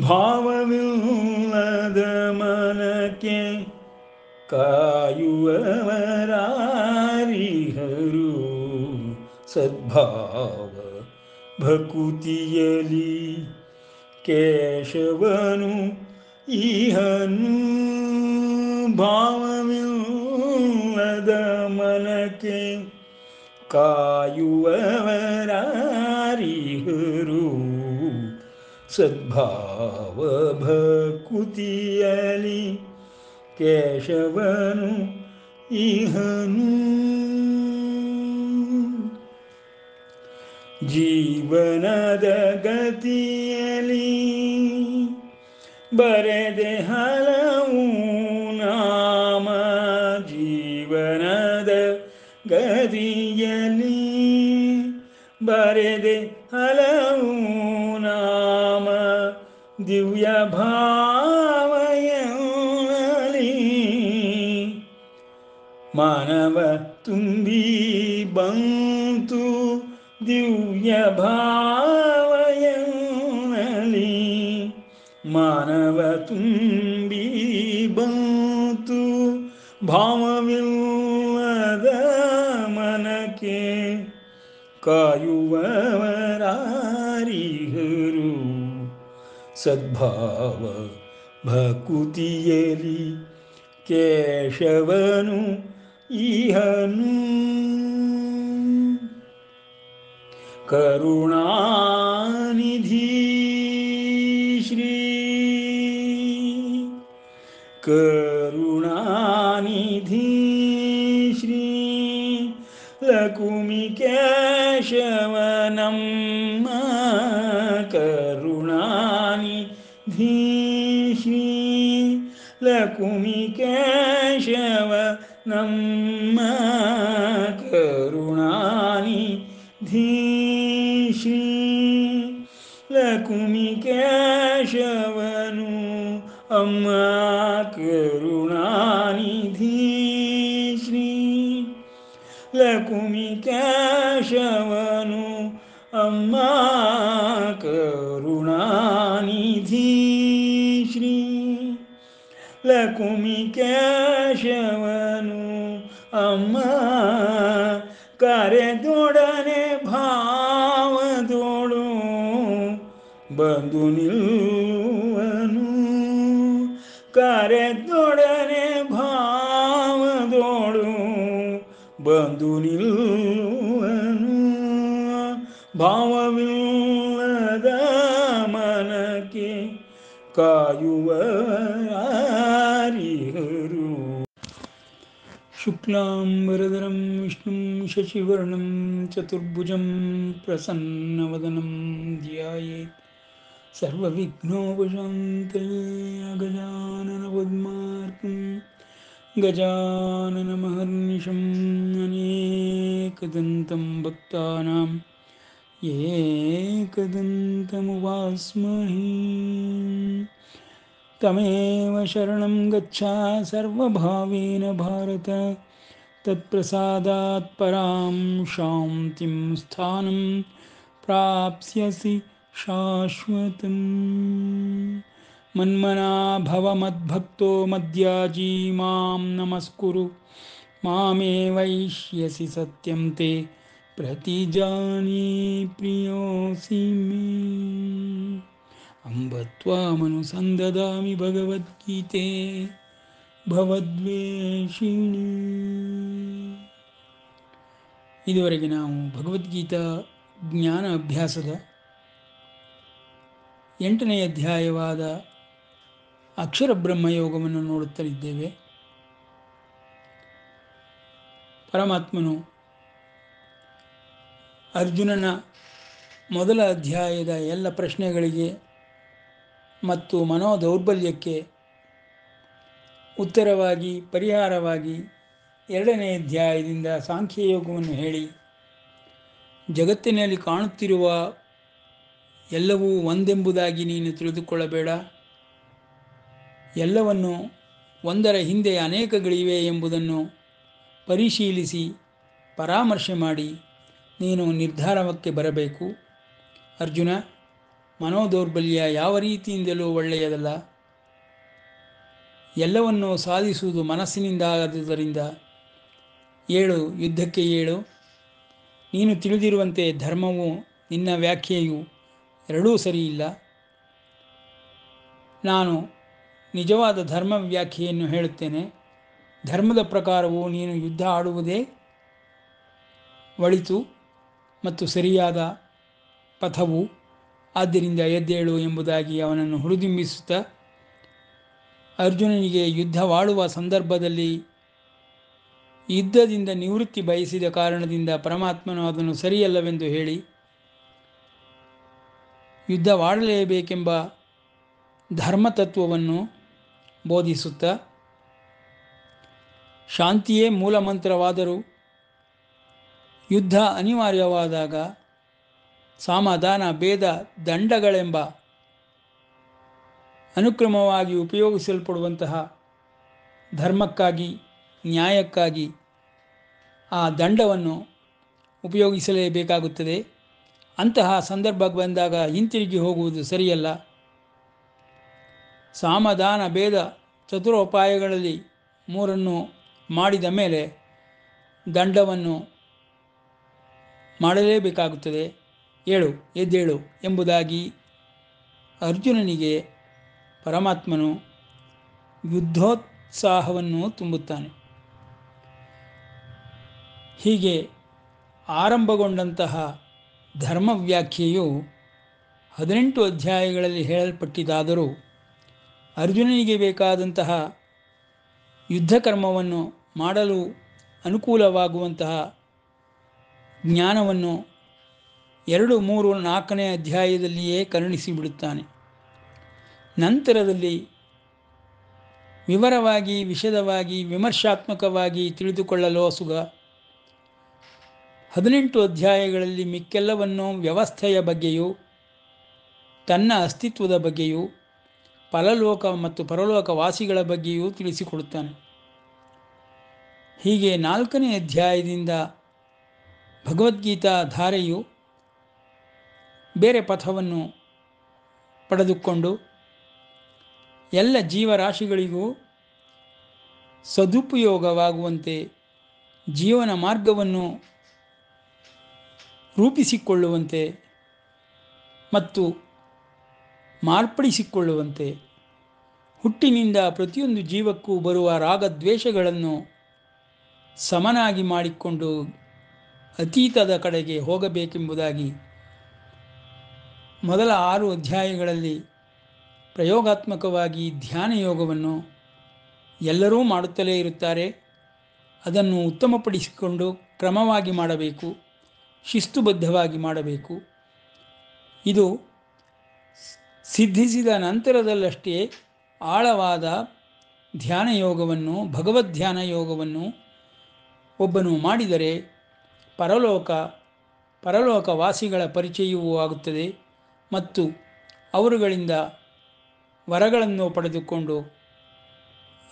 ಭಾವವಿಲ್ಲದ ಮನಕ್ಕೆ ಕಾಯುವವರಾರಿಹರು ಸದ್ಭಾವ ಭಕುತಿಯಲಿ ಕೇಶವನು ಈಹನು. ಭಾವವಿಲ್ಲದ ಮನಕ್ಕೆ ಕಾಯುವವರಾರಿಹರು ಸದ್ಭಾವ ಭಕುತಿಯಲಿ ಕೇಶವನು ಈಹನು. ಜೀವನದ ಗತಿಯಲಿ ಬರೆದೆ ಹಲವು ನಾಮ, ಜೀವನದ ಗತಿಯಲಿ ಬರೆದೆ ಹಲವು ನಾಮ, ದಿವ್ಯ ಭಾವಯಲಿ ಮಾನವ ತುಂಬಿ ಬಂತು, ದಿವ್ಯ ಭಾವಯಲಿ ಮಾನವ ತುಂಬಿ ಬಂತು. ಭಾವವಿಲ್ಲದ ಮನಕ್ಕೆ ಕಾಯುವವರಾರಿಹರು ಸದ್ಭಾವ ಭಕುತಿಯಲಿ ಕೇಶವನು ಈಹನು. ಕರುಣಾನಿಧಿ ಶ್ರೀ ಕರುಣಾನಿಧಿ ಶ್ರೀ ಲಕುಮಿ ಕೇಶವ ನಮ್ಮ, ಕರುಣಾನಿಧಿ ಶ್ರೀ ಲಕುಮಿ ಕೇಶವ ನಮ್ಮ, ಕರುಣಾನಿಧಿ ಶ್ರೀ ಲಕುಮಿ ಕೇಶವನು ಅಮ್ಮ, ಕರುಣಾನಿಧಿ ಶ್ರೀ ಲಕುಮಿ ಕೇಶವನು ಅಮ್ಮ, ಕರುಣಾನಿಧಿ ಶ್ರೀ ಲಕುಮಿ ಕೇಶವನು ಅಮ್ಮ. ಕರೆದೊಡನೆ ಭಾವದೋಳು ಬಂದು ನಿಲ್ಲುವನು, ಕರೆದೊಡನೆ ಭಾವದೋಳು ಬಂದು ನಿಲ್ಲುವನು. ಭಾವವಿಲ್ಲದ ಮನಕ್ಕೆ ಕಾಯುವವರಾರಿಹರು. ಶುಕ್ಲಾಂಬರಧರಂ ವಿಷ್ಣುಂ ಶಶಿವರ್ಣಂ ಚತುರ್ಭುಜಂ ಪ್ರಸನ್ನವದನಂ ಧ್ಯಾಯೇತ್ ಸರ್ವವಿಘ್ನೋಪಶಾಂತಯೇ. ಅಗಜಾನನ ಪದ್ಮಾರ್ಕಂ ಗಜಾನನಮಹರ್ನಿಶಂ ಅನೇಕದಂತಂ ಭಕ್ತಾನಾಂ ಏಕದಂತಮುಪಾಸ್ಮಹೇ. ತಮೇವ ಶರಣಂ ಗಚ್ಚ ಸರ್ವಭಾವೇನ ಭಾರತ, ತತ್ಪ್ರಸಾದಾತ್ ಪರಾಂ ಶಾಂತಿಂ ಸ್ಥಾನಂ ಪ್ರಾಪ್ಸ್ಯಸಿ ಶಾಶ್ವತಂ. ಮನ್ಮನಾ ಭವ ಮದ್ಭಕ್ತೋ ಮದ್ಯಾಜೀ ಮಾಂ ನಮಸ್ಕುರು, ಮಾಮೇ ವೈಷ್ಯಸಿ ಸತ್ಯಂ ತೇ ಪ್ರತಿಜಾನೇ ಪ್ರಿಯೋಸಿ ಮೇ. ಅಂಬ ತ್ವಾಮನುಸಂದದಾಮಿ ಭಗವದ್ಗೀತೆ ಭವದ್ವೇಷಿಣಿ. ಇದುವರೆಗೆ ನಾವು ಭಗವದ್ಗೀತಾ ಜ್ಞಾನ ಅಭ್ಯಾಸದ 8ನೇ ಅಧ್ಯಾಯವಾದ ಅಕ್ಷರ ಬ್ರಹ್ಮಯೋಗವನ್ನು ನೋಡುತ್ತಲಿದ್ದೇವೆ. ಪರಮಾತ್ಮನು ಅರ್ಜುನನ ಮೊದಲ ಅಧ್ಯಾಯದ ಎಲ್ಲ ಪ್ರಶ್ನೆಗಳಿಗೆ ಮತ್ತು ಮನೋದೌರ್ಬಲ್ಯಕ್ಕೆ ಉತ್ತರವಾಗಿ ಪರಿಹಾರವಾಗಿ 2ನೇ ಅಧ್ಯಾಯದಿಂದ ಸಾಂಖ್ಯಯೋಗವನ್ನು ಹೇಳಿ, ಜಗತ್ತಿನಲ್ಲಿ ಕಾಣುತ್ತಿರುವ ಎಲ್ಲವೂ ಒಂದೆಂಬುದಾಗಿ ನೀನು ತಿಳಿದುಕೊಳ್ಳಬೇಡ, ಎಲ್ಲವನ್ನು ಒಂದರ ಹಿಂದೆ ಅನೇಕಗಳಿವೆ ಎಂಬುದನ್ನು ಪರಿಶೀಲಿಸಿ ಪರಾಮರ್ಶೆ ಮಾಡಿ ನೀನು ನಿರ್ಧಾರಕ್ಕೆ ಬರಬೇಕು. ಅರ್ಜುನ, ಮನೋದೌರ್ಬಲ್ಯ ಯಾವ ರೀತಿಯಿಂದಲೂ ಒಳ್ಳೆಯದಲ್ಲ. ಎಲ್ಲವನ್ನೂ ಸಾಧಿಸುವುದು ಮನಸ್ಸಿನಿಂದ ಆದುದರಿಂದ ಏಳು, ಯುದ್ಧಕ್ಕೆ ಏಳು. ನೀನು ತಿಳಿದಿರುವಂತೆ ಧರ್ಮವು ನಿನ್ನ ವ್ಯಾಖ್ಯೆಯು ಎರಡೂ ಸರಿಯಿಲ್ಲ. ನಾನು ನಿಜವಾದ ಧರ್ಮ ವ್ಯಾಖ್ಯೆಯನ್ನು ಹೇಳುತ್ತೇನೆ. ಧರ್ಮದ ಪ್ರಕಾರವು ನೀನು ಯುದ್ಧ ಆಡುವುದೇ ಒಳಿತು ಮತ್ತು ಸರಿಯಾದ ಪಥವು. ಆದ್ದರಿಂದ ಎದ್ದೇಳು ಎಂಬುದಾಗಿ ಅವನನ್ನು ಹುರಿದುಂಬಿಸುತ್ತಾ, ಅರ್ಜುನನಿಗೆ ಯುದ್ಧವಾಡುವ ಸಂದರ್ಭದಲ್ಲಿ ಯುದ್ಧದಿಂದ ನಿವೃತ್ತಿ ಬಯಸಿದ ಕಾರಣದಿಂದ ಪರಮಾತ್ಮನು ಅದನ್ನು ಸರಿಯಲ್ಲವೆಂದು ಹೇಳಿ, ಯುದ್ಧವಾಡಲೇಬೇಕೆಂಬ ಧರ್ಮತತ್ವವನ್ನು ಬೋಧಿಸುತ್ತಾ, ಶಾಂತಿಯೇ ಮೂಲಮಂತ್ರವಾದರೂ ಯುದ್ಧ ಅನಿವಾರ್ಯವಾದಾಗ ಸಮಾಧಾನ, ಭೇದ, ದಂಡಗಳೆಂಬ ಅನುಕ್ರಮವಾಗಿ ಉಪಯೋಗಿಸಲ್ಪಡುವಂತಹ ಧರ್ಮಕ್ಕಾಗಿ, ನ್ಯಾಯಕ್ಕಾಗಿ ಆ ದಂಡವನ್ನು ಉಪಯೋಗಿಸಲೇಬೇಕಾಗುತ್ತದೆ. ಅಂತಹ ಸಂದರ್ಭ ಬಂದಾಗ ಹಿಂತಿರುಗಿ ಹೋಗುವುದು ಸರಿಯಲ್ಲ. ಸಮಾಧಾನ, ಭೇದ, ಚತುರೋಪಾಯಗಳಲ್ಲಿ ಮೂರನ್ನು ಮಾಡಿದ ಮೇಲೆ ದಂಡವನ್ನು ಮಾಡಲೇಬೇಕಾಗುತ್ತದೆ. ಏಳು, ಎದ್ದೇಳು ಎಂಬುದಾಗಿ ಅರ್ಜುನನಿಗೆ ಪರಮಾತ್ಮನು ಯುದ್ಧೋತ್ಸಾಹವನ್ನು ತುಂಬುತ್ತಾನೆ. ಹೀಗೆ ಆರಂಭಗೊಂಡಂತಹ ಧರ್ಮ ವ್ಯಾಖ್ಯೆಯು 18 ಅಧ್ಯಾಯಗಳಲ್ಲಿ ಹೇಳಲ್ಪಟ್ಟಿದ್ದಾದರೂ ಅರ್ಜುನನಿಗೆ ಬೇಕಾದಂತಹ ಯುದ್ಧಕರ್ಮವನ್ನು ಮಾಡಲು ಅನುಕೂಲವಾಗುವಂತಹ ಜ್ಞಾನವನ್ನು 2, 3, 4ನೇ ಅಧ್ಯಾಯದಲ್ಲಿಯೇ ಕರುಣಿಸಿಬಿಡುತ್ತಾನೆ. ನಂತರದಲ್ಲಿ ವಿವರವಾಗಿ, ವಿಶದವಾಗಿ, ವಿಮರ್ಶಾತ್ಮಕವಾಗಿ ತಿಳಿದುಕೊಳ್ಳಲು ಸುಗ. 18 ಅಧ್ಯಾಯಗಳಲ್ಲಿ ಮಿಕ್ಕೆಲ್ಲವನ್ನು ವ್ಯವಸ್ಥೆಯ ಬಗ್ಗೆಯೂ ತನ್ನ ಅಸ್ತಿತ್ವದ ಬಗ್ಗೆಯೂ ಪರಲೋಕ ಮತ್ತು ಪರಲೋಕ ವಾಸಿಗಳ ಬಗ್ಗೆಯೂ ತಿಳಿಸಿಕೊಡುತ್ತಾನೆ. ಹೀಗೆ 4ನೇ ಅಧ್ಯಾಯದಿಂದ ಭಗವದ್ಗೀತಾ ಧಾರೆಯು ಬೇರೆ ಪಥವನ್ನು ಪಡೆದುಕೊಂಡು ಎಲ್ಲ ಜೀವರಾಶಿಗಳಿಗೂ ಸದುಪಯೋಗವಾಗುವಂತೆ ಜೀವನ ಮಾರ್ಗವನ್ನು ರೂಪಿಸಿಕೊಳ್ಳುವಂತೆ ಮತ್ತು ಮಾರ್ಪಡಿಸಿಕೊಳ್ಳುವಂತೆ, ಹುಟ್ಟಿನಿಂದ ಪ್ರತಿಯೊಂದು ಜೀವಕ್ಕೂ ಬರುವ ರಾಗದ್ವೇಷಗಳನ್ನು ಸಮನಾಗಿ ಮಾಡಿಕೊಂಡು ಅತೀತದ ಕಡೆಗೆ ಹೋಗಬೇಕೆಂಬುದಾಗಿ ಮೊದಲ 6 ಅಧ್ಯಾಯಗಳಲ್ಲಿ ಪ್ರಯೋಗಾತ್ಮಕವಾಗಿ ಧ್ಯಾನ ಯೋಗವನ್ನು ಎಲ್ಲರೂ ಮಾಡುತ್ತಲೇ ಇರುತ್ತಾರೆ. ಅದನ್ನು ಉತ್ತಮಪಡಿಸಿಕೊಂಡು ಕ್ರಮವಾಗಿ ಮಾಡಬೇಕು, ಶಿಸ್ತುಬದ್ಧವಾಗಿ ಮಾಡಬೇಕು. ಇದು ಸಿದ್ಧಿಸಿದ ನಂತರದಲ್ಲಷ್ಟೇ ಆಳವಾದ ಧ್ಯಾನ ಯೋಗವನ್ನು, ಭಗವದ್ಧ್ಯಾನ ಯೋಗವನ್ನು ಒಬ್ಬನು ಮಾಡಿದರೆ ಪರಲೋಕ ವಾಸಿಗಳ ಪರಿಚಯವೂ ಆಗುತ್ತದೆ ಮತ್ತು ಅವರುಗಳಿಂದ ವರಗಳನ್ನು ಪಡೆದುಕೊಂಡು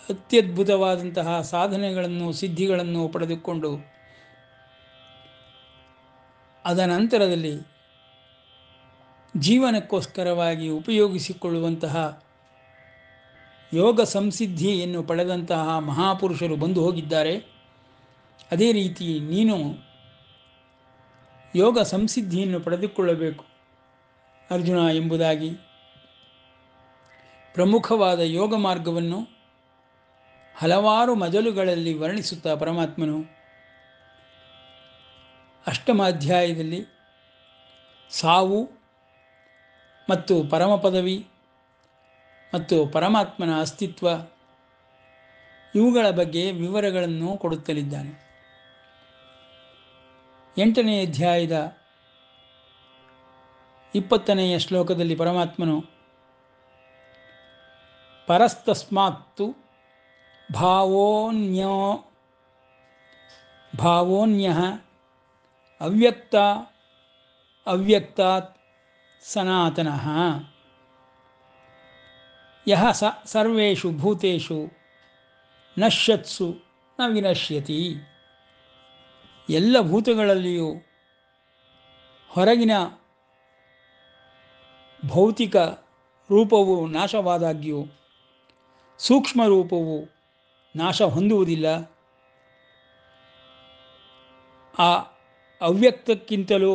ಅತ್ಯದ್ಭುತವಾದಂತಹ ಸಾಧನೆಗಳನ್ನು, ಸಿದ್ಧಿಗಳನ್ನು ಪಡೆದುಕೊಂಡು ಅದನಂತರದಲ್ಲಿ ಜೀವನಕ್ಕೋಸ್ಕರವಾಗಿ ಉಪಯೋಗಿಸಿಕೊಳ್ಳುವಂತಹ ಯೋಗ ಸಂಸಿದ್ಧಿಯನ್ನು ಪಡೆದಂತಹ ಮಹಾಪುರುಷರು ಬಂದು ಹೋಗಿದ್ದಾರೆ. ಅದೇ ರೀತಿ ನೀನು ಯೋಗ ಸಂಸಿದ್ಧಿಯನ್ನು ಪಡೆದುಕೊಳ್ಳಬೇಕು ಅರ್ಜುನ ಎಂಬುದಾಗಿ ಪ್ರಮುಖವಾದ ಯೋಗ ಮಾರ್ಗವನ್ನು ಹಲವಾರು ಮಜಲುಗಳಲ್ಲಿ ವರ್ಣಿಸುತ್ತಾ ಪರಮಾತ್ಮನು 8ಮ ಅಧ್ಯಾಯದಲ್ಲಿ ಸಾವು ಮತ್ತು ಪರಮ ಪದವಿ ಮತ್ತು ಪರಮಾತ್ಮನ ಅಸ್ತಿತ್ವ ಇವುಗಳ ಬಗ್ಗೆ ವಿವರಗಳನ್ನು ಕೊಡುತ್ತಲಿದ್ದಾನೆ. 8ನೇ ಅಧ್ಯಾಯದ 20ನೆಯ ಶ್ಲೋಕದಲ್ಲಿ ಪರಮಾತ್ಮನು ಪರಸ್ತಸ್ಮಾತ್ತು ಭಾವೋನ್ಯಃ ಅವ್ಯಕ್ತಾತ್ ಸನಾತನಃ ಯಃ ಸರ್ವೇಷು ಭೂತೇಷು ನಶ್ಯತ್ಸು ನ ವಿನಶ್ಯತಿ. ಎಲ್ಲ ಭೂತಗಳಲ್ಲಿಯೂ ಹೊರಗಿನ ಭೌತಿಕ ರೂಪವು ನಾಶವಾದಾಗ್ಯೂ ಸೂಕ್ಷ್ಮ ರೂಪವು ನಾಶ ಹೊಂದುವುದಿಲ್ಲ. ಆ ಅವ್ಯಕ್ತಕ್ಕಿಂತಲೂ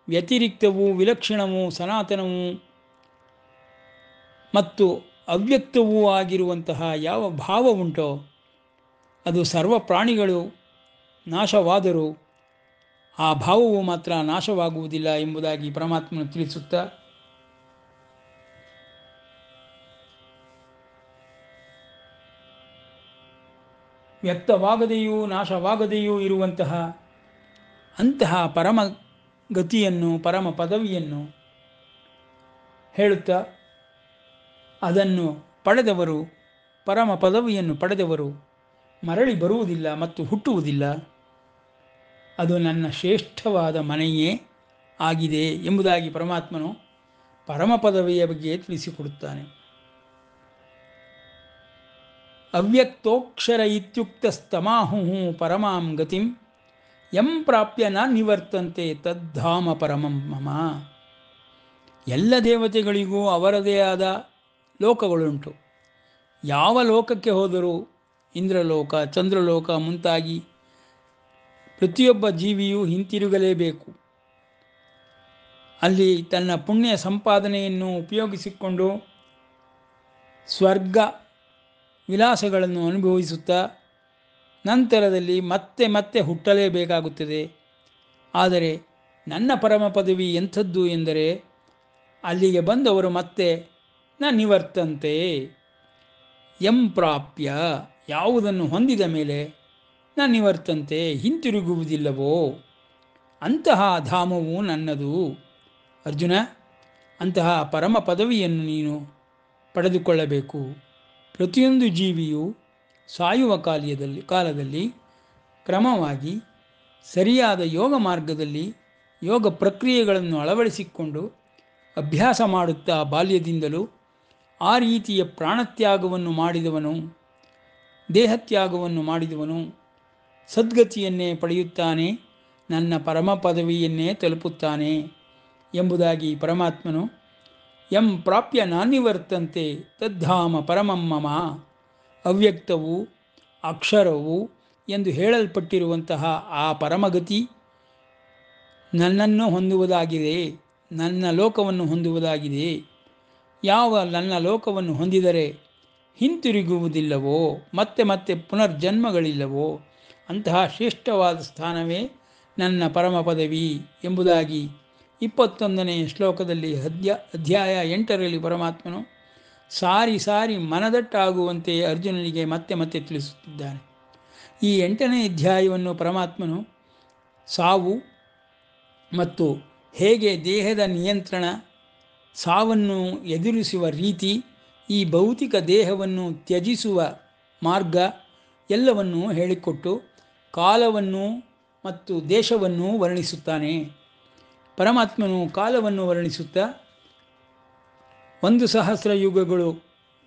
ವ್ಯತಿರಿಕ್ತವೂ ವಿಲಕ್ಷಣವೂ ಸನಾತನವೂ ಮತ್ತು ಅವ್ಯಕ್ತವೂ ಆಗಿರುವಂತಹ ಯಾವ ಭಾವ ಉಂಟೋ ಅದು ಸರ್ವ ಪ್ರಾಣಿಗಳು ನಾಶವಾದರೂ ಆ ಭಾವವು ಮಾತ್ರ ನಾಶವಾಗುವುದಿಲ್ಲ ಎಂಬುದಾಗಿ ಪರಮಾತ್ಮನು ತಿಳಿಸುತ್ತಾ, ವ್ಯಕ್ತವಾಗದೆಯೂ ನಾಶವಾಗದೆಯೂ ಇರುವಂತಹ ಅಂತಹ ಪರಮ ಗತಿಯನ್ನು, ಪರಮ ಪದವಿಯನ್ನು ಹೇಳುತ್ತಾ, ಅದನ್ನು ಪಡೆದವರು, ಪರಮ ಪದವಿಯನ್ನು ಪಡೆದವರು ಮರಳಿ ಬರುವುದಿಲ್ಲ ಮತ್ತು ಹುಟ್ಟುವುದಿಲ್ಲ. ಅದು ನನ್ನ ಶ್ರೇಷ್ಠವಾದ ಮನೆಯೇ ಆಗಿದೆ ಎಂಬುದಾಗಿ ಪರಮಾತ್ಮನು ಪರಮ ಪದವಿಯ ಬಗ್ಗೆ ತಿಳಿಸಿಕೊಡುತ್ತಾನೆ. ಅವ್ಯಕ್ತೋಕ್ಷರ ಇತ್ಯುಕ್ತಸ್ತಮಾಹು ಪರಮಾಂ ಗತಿಂ ಯಂ ಪ್ರಾಪ್ಯ ನ ನಿವರ್ತಂತೆ ತದ್ಧಾಮ ಪರಮಂ ಮಮ. ಎಲ್ಲ ದೇವತೆಗಳಿಗೂ ಅವರದೇ ಆದ ಲೋಕಗಳುಂಟು. ಯಾವ ಲೋಕಕ್ಕೆ ಹೋದರೂ ಇಂದ್ರಲೋಕ, ಚಂದ್ರಲೋಕ ಮುಂತಾಗಿ ಪ್ರತಿಯೊಬ್ಬ ಜೀವಿಯೂ ಹಿಂತಿರುಗಲೇಬೇಕು. ಅಲ್ಲಿ ತನ್ನ ಪುಣ್ಯ ಸಂಪಾದನೆಯನ್ನು ಉಪಯೋಗಿಸಿಕೊಂಡು ಸ್ವರ್ಗ ವಿಲಾಸಗಳನ್ನು ಅನುಭವಿಸುತ್ತಾ ನಂತರದಲ್ಲಿ ಮತ್ತೆ ಮತ್ತೆ ಹುಟ್ಟಲೇಬೇಕಾಗುತ್ತದೆ. ಆದರೆ ನನ್ನ ಪರಮ ಪದವಿ ಎಂಥದ್ದು ಎಂದರೆ, ಅಲ್ಲಿಗೆ ಬಂದವರು ಮತ್ತೆ ನ ನಿವರ್ತಂತೆ, ಎಂ ಪ್ರಾಪ್ಯ, ಯಾವುದನ್ನು ಹೊಂದಿದ ಮೇಲೆ ನ ನಿವರ್ತಂತೆ, ಹಿಂತಿರುಗುವುದಿಲ್ಲವೋ ಅಂತಹ ಧಾಮವು ನನ್ನದು. ಅರ್ಜುನ, ಅಂತಹ ಪರಮ ಪದವಿಯನ್ನು ನೀನು ಪಡೆದುಕೊಳ್ಳಬೇಕು. ಪ್ರತಿಯೊಂದು ಜೀವಿಯು ಸಾಯುವ ಕಾಲದಲ್ಲಿ ಕ್ರಮವಾಗಿ ಸರಿಯಾದ ಯೋಗ ಮಾರ್ಗದಲ್ಲಿ ಯೋಗ ಪ್ರಕ್ರಿಯೆಗಳನ್ನು ಅಳವಡಿಸಿಕೊಂಡು ಅಭ್ಯಾಸ ಮಾಡುತ್ತಾ ಬಾಲ್ಯದಿಂದಲೂ ಆ ರೀತಿಯ ಪ್ರಾಣತ್ಯಾಗವನ್ನು ಮಾಡಿದವನು, ದೇಹತ್ಯಾಗವನ್ನು ಮಾಡಿದವನು ಸದ್ಗತಿಯನ್ನೇ ಪಡೆಯುತ್ತಾನೆ, ನನ್ನ ಪರಮ ಪದವಿಯನ್ನೇ ತಲುಪುತ್ತಾನೆ ಎಂಬುದಾಗಿ ಪರಮಾತ್ಮನು ಯಂ ಪ್ರಾಪ್ಯ ನಾನಿವರ್ತಂತೆ ತದ್ಧಾಮ ಪರಮಂ ಮಮ, ಅವ್ಯಕ್ತವು ಅಕ್ಷರವು ಎಂದು ಹೇಳಲ್ಪಟ್ಟಿರುವಂತಹ ಆ ಪರಮಗತಿ ನನ್ನನ್ನು ಹೊಂದುವುದಾಗಿದೆ, ನನ್ನ ಲೋಕವನ್ನು ಹೊಂದುವುದಾಗಿದೆ. ಯಾವ ನನ್ನ ಲೋಕವನ್ನು ಹೊಂದಿದರೆ ಹಿಂತಿರುಗುವುದಿಲ್ಲವೋ, ಮತ್ತೆ ಮತ್ತೆ ಪುನರ್ಜನ್ಮಗಳಿಲ್ಲವೋ ಅಂತಹ ಶ್ರೇಷ್ಠವಾದ ಸ್ಥಾನವೇ ನನ್ನ ಪರಮ ಪದವಿ ಎಂಬುದಾಗಿ 21ನೇ ಶ್ಲೋಕದಲ್ಲಿ ಅಧ್ಯಾಯ 8ರಲ್ಲಿ ಪರಮಾತ್ಮನು ಸಾರಿ ಸಾರಿ ಮನದಟ್ಟಾಗುವಂತೆ ಅರ್ಜುನನಿಗೆ ಮತ್ತೆ ಮತ್ತೆ ತಿಳಿಸುತ್ತಿದ್ದಾನೆ. ಈ 8ನೇ ಅಧ್ಯಾಯವನ್ನು ಪರಮಾತ್ಮನು ಸಾವು ಮತ್ತು ಹೇಗೆ ದೇಹದ ನಿಯಂತ್ರಣ, ಸಾವನ್ನು ಎದುರಿಸುವ ರೀತಿ, ಈ ಭೌತಿಕ ದೇಹವನ್ನು ತ್ಯಜಿಸುವ ಮಾರ್ಗ ಎಲ್ಲವನ್ನೂ ಹೇಳಿಕೊಟ್ಟು ಕಾಲವನ್ನು ಮತ್ತು ದೇಶವನ್ನು ವರ್ಣಿಸುತ್ತಾನೆ. ಪರಮಾತ್ಮನು ಕಾಲವನ್ನು ವರ್ಣಿಸುತ್ತಾ 1,000 ಯುಗಗಳು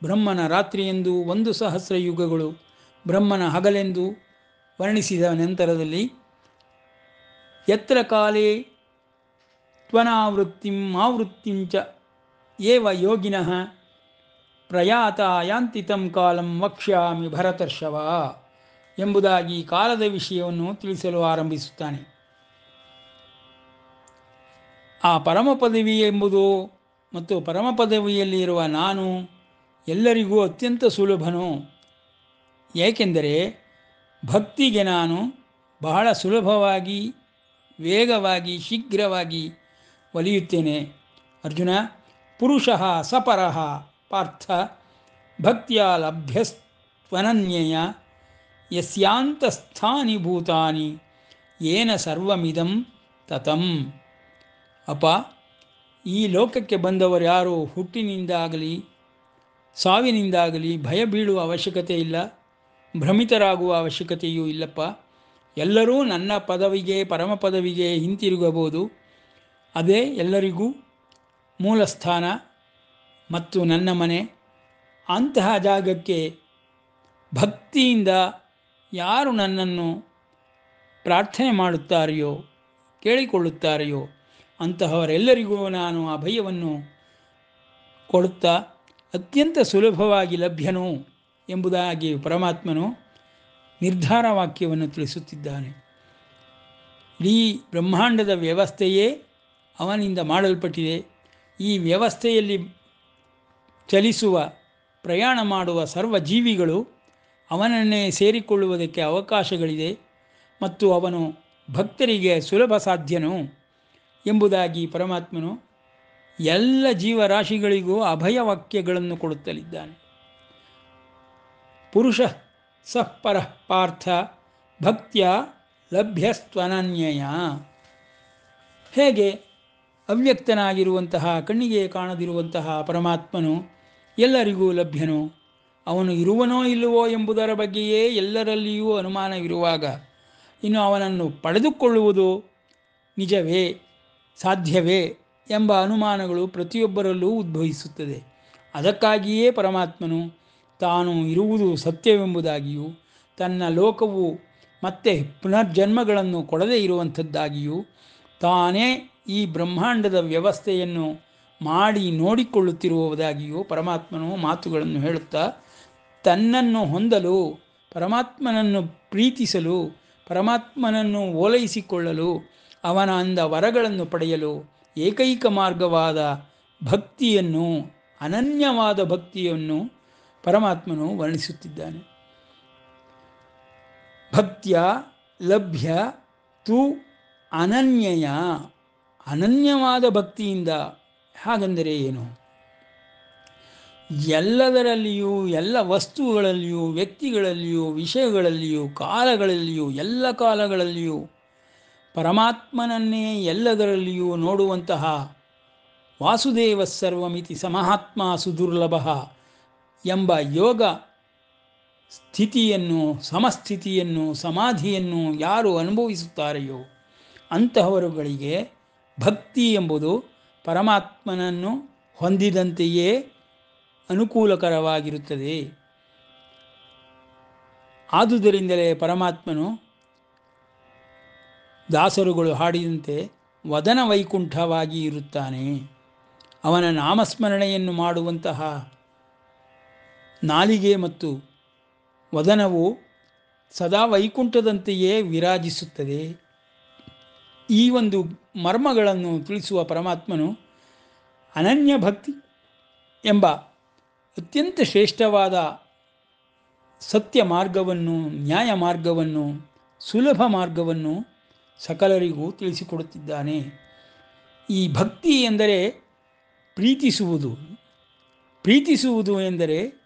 ಬ್ರಹ್ಮನ ರಾತ್ರಿಯೆಂದು, 1,000 ಯುಗಗಳು ಬ್ರಹ್ಮನ ಹಗಲೆಂದು ವರ್ಣಿಸಿದ ನಂತರದಲ್ಲಿ ಯತ್ರ ಕಾಲೇ ತ್ವನಾವೃತ್ತಿಂ ಆವೃತ್ತಿಂಚ ಏವ ಯೋಗಿನಃ ಪ್ರಯಾತ ಯಾಂತಿ ತಂ ಕಾಲಂ ವಕ್ಷ್ಯಾಮಿ ಭರತರ್ಷವ ಎಂಬುದಾಗಿ ಕಾಲದ ವಿಷಯವನ್ನು ತಿಳಿಸಲು ಆರಂಭಿಸುತ್ತಾನೆ. ಆ ಪರಮ ಪದವಿ ಎಂಬುದು ಮತ್ತು ಪರಮ ಪದವಿಯಲ್ಲಿ ಇರುವ ನಾನು ಎಲ್ಲರಿಗೂ ಅತ್ಯಂತ ಸುಲಭನು. ಏಕೆಂದರೆ ಭಕ್ತಿಗೆ ನಾನು ಬಹಳ ಸುಲಭವಾಗಿ, ವೇಗವಾಗಿ, ಶೀಘ್ರವಾಗಿ ಒಲಿಯುತ್ತೇನೆ. ಅರ್ಜುನ, ಪುರುಷಃ ಸಪರಃ ಪಾರ್ಥ ಭಕ್ತಿಯ ಲಭ್ಯಸ್ತ್ವನನ್ಯಯ ಯಸ್ಯಾಂತಸ್ಥಾನಿ ಭೂತಾನಿ ಯೇನ ಸರ್ವಮಿದಂ ತತಂ. ಅಪ್ಪ, ಈ ಲೋಕಕ್ಕೆ ಬಂದವರು ಯಾರು ಹುಟ್ಟಿನಿಂದಾಗಲಿ ಸಾವಿನಿಂದಾಗಲಿ ಭಯ ಬೀಳುವ ಅವಶ್ಯಕತೆ ಇಲ್ಲ, ಭ್ರಮಿತರಾಗುವ ಅವಶ್ಯಕತೆಯೂ ಇಲ್ಲಪ್ಪ. ಎಲ್ಲರೂ ನನ್ನ ಪದವಿಗೆ, ಪರಮ ಪದವಿಗೆ ಹಿಂತಿರುಗಬಹುದು. ಅದೇ ಎಲ್ಲರಿಗೂ ಮೂಲ ಸ್ಥಾನ ಮತ್ತು ನನ್ನ ಮನೆ. ಅಂತಹ ಜಾಗಕ್ಕೆ ಭಕ್ತಿಯಿಂದ ಯಾರು ನನ್ನನ್ನು ಪ್ರಾರ್ಥನೆ ಮಾಡುತ್ತಾರೆಯೋ, ಕೇಳಿಕೊಳ್ಳುತ್ತಾರೆಯೋ ಅಂತಹವರೆಲ್ಲರಿಗೂ ನಾನು ಅಭಯವನ್ನು ಕೊಡುತ್ತಾ ಅತ್ಯಂತ ಸುಲಭವಾಗಿ ಲಭ್ಯನು ಎಂಬುದಾಗಿ ಪರಮಾತ್ಮನು ನಿರ್ಧಾರ ವಾಕ್ಯವನ್ನು ತಿಳಿಸುತ್ತಿದ್ದಾನೆ. ಇಡೀ ಬ್ರಹ್ಮಾಂಡದ ವ್ಯವಸ್ಥೆಯೇ ಅವನಿಂದ ಮಾಡಲ್ಪಟ್ಟಿದೆ. ಈ ವ್ಯವಸ್ಥೆಯಲ್ಲಿ ಚಲಿಸುವ ಪ್ರಯಾಣ ಮಾಡುವ ಸರ್ವ ಜೀವಿಗಳು ಅವನನ್ನೇ ಸೇರಿಕೊಳ್ಳುವುದಕ್ಕೆ ಅವಕಾಶಗಳಿದೆ ಮತ್ತು ಅವನು ಭಕ್ತರಿಗೆ ಸುಲಭ ಸಾಧ್ಯನು ಎಂಬುದಾಗಿ ಪರಮಾತ್ಮನು ಎಲ್ಲ ಜೀವರಾಶಿಗಳಿಗೂ ಅಭಯವಾಕ್ಯಗಳನ್ನು ಕೊಡುತ್ತಲಿದ್ದಾನೆ. ಪುರುಷ ಸಃ ಪರಃ ಪಾರ್ಥ ಭಕ್ತ್ಯ ಲಭ್ಯಸ್ತ್ವನನ್ಯಯ. ಹೇಗೆ ಅವ್ಯಕ್ತನಾಗಿರುವಂತಹ ಕಣ್ಣಿಗೆ ಕಾಣದಿರುವಂತಹ ಪರಮಾತ್ಮನು ಎಲ್ಲರಿಗೂ ಲಭ್ಯನು, ಅವನು ಇರುವನೋ ಇಲ್ಲವೋ ಎಂಬುದರ ಬಗ್ಗೆಯೇ ಎಲ್ಲರಲ್ಲಿಯೂ ಅನುಮಾನವಿರುವಾಗ ಇನ್ನು ಅವನನ್ನು ಪಡೆದುಕೊಳ್ಳುವುದು ನಿಜವೇ, ಸಾಧ್ಯವೇ ಎಂಬ ಅನುಮಾನಗಳು ಪ್ರತಿಯೊಬ್ಬರಲ್ಲೂ ಉದ್ಭವಿಸುತ್ತದೆ. ಅದಕ್ಕಾಗಿಯೇ ಪರಮಾತ್ಮನು ತಾನು ಇರುವುದು ಸತ್ಯವೆಂಬುದಾಗಿಯೂ ತನ್ನ ಲೋಕವು ಮತ್ತೆ ಪುನರ್ಜನ್ಮಗಳನ್ನು ಕೊಡದೇ ಇರುವಂಥದ್ದಾಗಿಯೂ ತಾನೇ ಈ ಬ್ರಹ್ಮಾಂಡದ ವ್ಯವಸ್ಥೆಯನ್ನು ಮಾಡಿ ನೋಡಿಕೊಳ್ಳುತ್ತಿರುವುದಾಗಿಯೂ ಪರಮಾತ್ಮನು ಮಾತುಗಳನ್ನು ಹೇಳುತ್ತಾ ತನ್ನನ್ನು ಹೊಂದಲು, ಪರಮಾತ್ಮನನ್ನು ಪ್ರೀತಿಸಲು, ಪರಮಾತ್ಮನನ್ನು ಓಲೈಸಿಕೊಳ್ಳಲು, ಅವನ ಅಂದ ವರಗಳನ್ನು ಪಡೆಯಲು ಏಕೈಕ ಮಾರ್ಗವಾದ ಭಕ್ತಿಯನ್ನು, ಅನನ್ಯವಾದ ಭಕ್ತಿಯನ್ನು ಪರಮಾತ್ಮನು ವರ್ಣಿಸುತ್ತಿದ್ದಾನೆ. ಭಕ್ತ್ಯ ಲಭ್ಯ ತು ಅನನ್ಯಯ. ಅನನ್ಯವಾದ ಭಕ್ತಿಯಿಂದ ಹಾಗೆಂದರೆ ಏನು? ಎಲ್ಲದರಲ್ಲಿಯೂ, ಎಲ್ಲ ವಸ್ತುಗಳಲ್ಲಿಯೂ, ವ್ಯಕ್ತಿಗಳಲ್ಲಿಯೂ, ವಿಷಯಗಳಲ್ಲಿಯೂ, ಕಾಲಗಳಲ್ಲಿಯೂ, ಎಲ್ಲ ಕಾಲಗಳಲ್ಲಿಯೂ ಪರಮಾತ್ಮನನ್ನೇ ಎಲ್ಲದರಲ್ಲಿಯೂ ನೋಡುವಂತಹ ವಾಸುದೇವ ಸರ್ವಮಿತಿ ಸಮಹಾತ್ಮ ಸುದುರ್ಲಭ ಎಂಬ ಯೋಗ ಸ್ಥಿತಿಯನ್ನು, ಸಮಸ್ಥಿತಿಯನ್ನು, ಸಮಾಧಿಯನ್ನು ಯಾರು ಅನುಭವಿಸುತ್ತಾರೆಯೋ ಅಂತಹವರುಗಳಿಗೆ ಭಕ್ತಿ ಎಂಬುದು ಪರಮಾತ್ಮನನ್ನು ಹೊಂದಿದಂತೆಯೇ ಅನುಕೂಲಕರವಾಗಿರುತ್ತದೆ. ಆದುದರಿಂದಲೇ ಪರಮಾತ್ಮನು ದಾಸರುಗಳು ಹಾಡಿದಂತೆ ವದನ ವೈಕುಂಠವಾಗಿ ಇರುತ್ತಾನೆ. ಅವನ ನಾಮಸ್ಮರಣೆಯನ್ನು ಮಾಡುವಂತಹ ನಾಲಿಗೆ ಮತ್ತು ವದನವು ಸದಾ ವೈಕುಂಠದಂತೆಯೇ ವಿರಾಜಿಸುತ್ತದೆ. ಈ ಒಂದು ಮರ್ಮಗಳನ್ನು ತಿಳಿಸುವ ಪರಮಾತ್ಮನು ಅನನ್ಯ ಭಕ್ತಿ ಎಂಬ ಅತ್ಯಂತ ಶ್ರೇಷ್ಠವಾದ ಸತ್ಯ ಮಾರ್ಗವನ್ನು, ನ್ಯಾಯ ಮಾರ್ಗವನ್ನು, ಸುಲಭ ಮಾರ್ಗವನ್ನು ಸಕಲರಿಗೂ ತಿಳಿಸಿಕೊಡುತ್ತಿದ್ದಾನೆ. ಈ ಭಕ್ತಿ ಎಂದರೆ ಪ್ರೀತಿಸುವುದು. ಪ್ರೀತಿಸುವುದು ಎಂದರೆ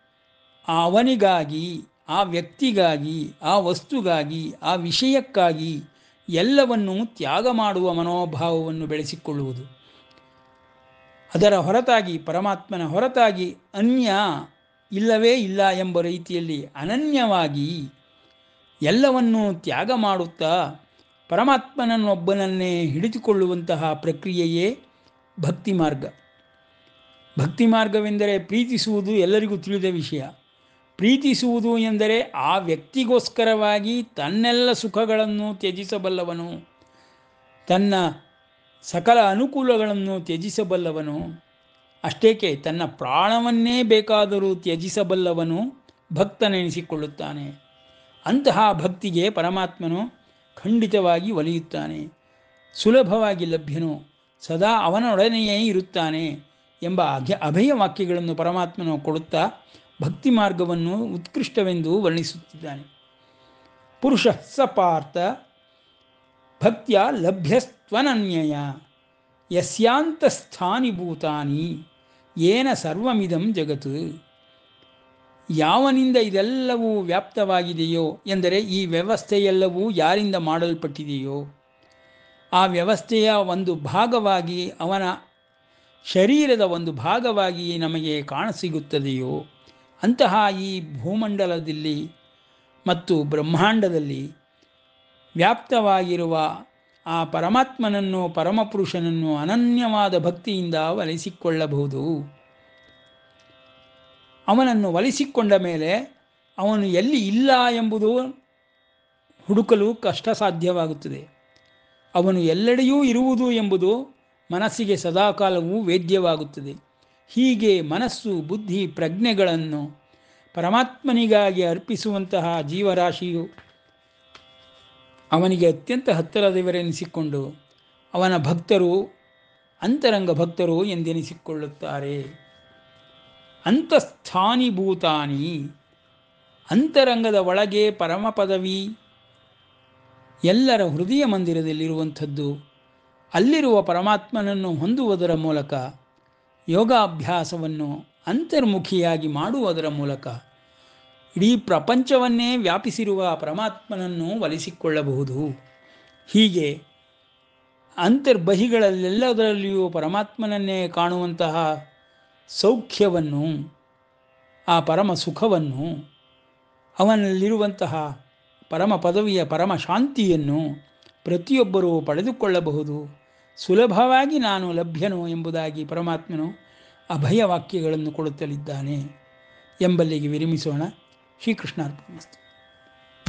ಅವನಿಗಾಗಿ, ಆ ವ್ಯಕ್ತಿಗಾಗಿ, ಆ ವಸ್ತುಗಾಗಿ, ಆ ವಿಷಯಕ್ಕಾಗಿ ಎಲ್ಲವನ್ನೂ ತ್ಯಾಗ ಮಾಡುವ ಮನೋಭಾವವನ್ನು ಬೆಳೆಸಿಕೊಳ್ಳುವುದು. ಅದರ ಹೊರತಾಗಿ, ಪರಮಾತ್ಮನ ಹೊರತಾಗಿ ಅನ್ಯ ಇಲ್ಲವೇ ಇಲ್ಲ ಎಂಬ ರೀತಿಯಲ್ಲಿ ಅನನ್ಯವಾಗಿ ಎಲ್ಲವನ್ನೂ ತ್ಯಾಗ ಮಾಡುತ್ತಾ ಪರಮಾತ್ಮನನ್ನೊಬ್ಬನನ್ನೇ ಹಿಡಿದುಕೊಳ್ಳುವಂತಹ ಪ್ರಕ್ರಿಯೆಯೇ ಭಕ್ತಿ ಮಾರ್ಗ. ಭಕ್ತಿ ಮಾರ್ಗವೆಂದರೆ ಪ್ರೀತಿಸುವುದು ಎಲ್ಲರಿಗೂ ತಿಳಿದ ವಿಷಯ. ಪ್ರೀತಿಸುವುದು ಎಂದರೆ ಆ ವ್ಯಕ್ತಿಗೋಸ್ಕರವಾಗಿ ತನ್ನೆಲ್ಲ ಸುಖಗಳನ್ನು ತ್ಯಜಿಸಬಲ್ಲವನು, ತನ್ನ ಸಕಲ ಅನುಕೂಲಗಳನ್ನು ತ್ಯಜಿಸಬಲ್ಲವನು, ಅಷ್ಟೇಕೆ ತನ್ನ ಪ್ರಾಣವನ್ನೇ ಬೇಕಾದರೂ ತ್ಯಜಿಸಬಲ್ಲವನು ಭಕ್ತನೆನಿಸಿಕೊಳ್ಳುತ್ತಾನೆ. ಅಂತಹ ಭಕ್ತಿಗೆ ಪರಮಾತ್ಮನು ಖಂಡಿತವಾಗಿ ಒಲಿಯುತ್ತಾನೆ. ಸುಲಭವಾಗಿ ಲಭ್ಯನು, ಸದಾ ಅವನೊಡನೆಯೇ ಇರುತ್ತಾನೆ ಎಂಬ ಅಭಯ ವಾಕ್ಯಗಳನ್ನು ಪರಮಾತ್ಮನು ಕೊಡುತ್ತಾ ಭಕ್ತಿ ಮಾರ್ಗವನ್ನು ಉತ್ಕೃಷ್ಟವೆಂದು ವರ್ಣಿಸುತ್ತಿದ್ದಾನೆ. ಪುರುಷ ಸ ಪಾರ್ಥ ಭಕ್ತಿಯ ಲಭ್ಯಸ್ತ್ವನನ್ಯಯ ಯಸ್ಯಾಂತಸ್ಥಾನಿ ಭೂತಾನಿ ಏನ ಸರ್ವಮಿದಂ ಜಗತ್. ಯಾವನಿಂದ ಇದೆಲ್ಲವೂ ವ್ಯಾಪ್ತವಾಗಿದೆಯೋ ಎಂದರೆ ಈ ವ್ಯವಸ್ಥೆಯೆಲ್ಲವೂ ಯಾರಿಂದ ಮಾಡಲ್ಪಟ್ಟಿದೆಯೋ, ಆ ವ್ಯವಸ್ಥೆಯ ಒಂದು ಭಾಗವಾಗಿ, ಅವನ ಶರೀರದ ಒಂದು ಭಾಗವಾಗಿ ನಮಗೆ ಕಾಣಸಿಗುತ್ತದೆಯೋ ಅಂತಹ ಈ ಭೂಮಂಡಲದಲ್ಲಿ ಮತ್ತು ಬ್ರಹ್ಮಾಂಡದಲ್ಲಿ ವ್ಯಾಪ್ತವಾಗಿರುವ ಆ ಪರಮಾತ್ಮನನ್ನು, ಪರಮಪುರುಷನನ್ನು ಅನನ್ಯವಾದ ಭಕ್ತಿಯಿಂದ ಒಲಿಸಿಕೊಳ್ಳಬಹುದು. ಅವನನ್ನು ಒಲಿಸಿಕೊಂಡ ಮೇಲೆ ಅವನು ಎಲ್ಲಿ ಇಲ್ಲ ಎಂಬುದು ಹುಡುಕಲು ಕಷ್ಟ ಸಾಧ್ಯವಾಗುತ್ತದೆ. ಅವನು ಎಲ್ಲೆಡೆಯೂ ಇರುವುದು ಎಂಬುದು ಮನಸ್ಸಿಗೆ ಸದಾಕಾಲವೂ ವೇದ್ಯವಾಗುತ್ತದೆ. ಹೀಗೆ ಮನಸ್ಸು, ಬುದ್ಧಿ, ಪ್ರಜ್ಞೆಗಳನ್ನು ಪರಮಾತ್ಮನಿಗಾಗಿ ಅರ್ಪಿಸುವಂತಹ ಜೀವರಾಶಿಯು ಅವನಿಗೆ ಅತ್ಯಂತ ಹತ್ತಿರದವರೆನಿಸಿಕೊಂಡು ಅವನ ಭಕ್ತರು ಅಂತರಂಗ ಭಕ್ತರು ಎಂದೆನಿಸಿಕೊಳ್ಳುತ್ತಾರೆ. ಅಂತಸ್ಥಾನಿ ಭೂತಾನಿ, ಅಂತರಂಗದ ಒಳಗೆ ಪರಮ ಪದವಿ ಎಲ್ಲರ ಹೃದಯ ಮಂದಿರದಲ್ಲಿರುವಂಥದ್ದು. ಅಲ್ಲಿರುವ ಪರಮಾತ್ಮನನ್ನು ಹೊಂದುವುದರ ಮೂಲಕ, ಯೋಗಾಭ್ಯಾಸವನ್ನು ಅಂತರ್ಮುಖಿಯಾಗಿ ಮಾಡುವುದರ ಮೂಲಕ ಇಡೀ ಪ್ರಪಂಚವನ್ನೇ ವ್ಯಾಪಿಸಿರುವ ಪರಮಾತ್ಮನನ್ನು ಒಲಿಸಿಕೊಳ್ಳಬಹುದು. ಹೀಗೆ ಅಂತರ್ಬಹಿಗಳಲ್ಲೆಲ್ಲದರಲ್ಲಿಯೂ ಪರಮಾತ್ಮನನ್ನೇ ಕಾಣುವಂತಹ ಸೌಖ್ಯವನ್ನು, ಆ ಪರಮ ಸುಖವನ್ನು, ಅವನಲ್ಲಿರುವಂತಹ ಪರಮ ಪದವಿಯ ಪರಮ ಶಾಂತಿಯನ್ನು ಪ್ರತಿಯೊಬ್ಬರೂ ಪಡೆದುಕೊಳ್ಳಬಹುದು. ಸುಲಭವಾಗಿ ನಾನು ಲಭ್ಯನು ಎಂಬುದಾಗಿ ಪರಮಾತ್ಮನು ಅಭಯ ವಾಕ್ಯಗಳನ್ನು ಕೊಡುತ್ತಲಿದ್ದಾನೆ ಎಂಬಲ್ಲಿಗೆ ವಿರಮಿಸೋಣ. ಶ್ರೀಕೃಷ್ಣಾರ್ಪಣಮಸ್ತು.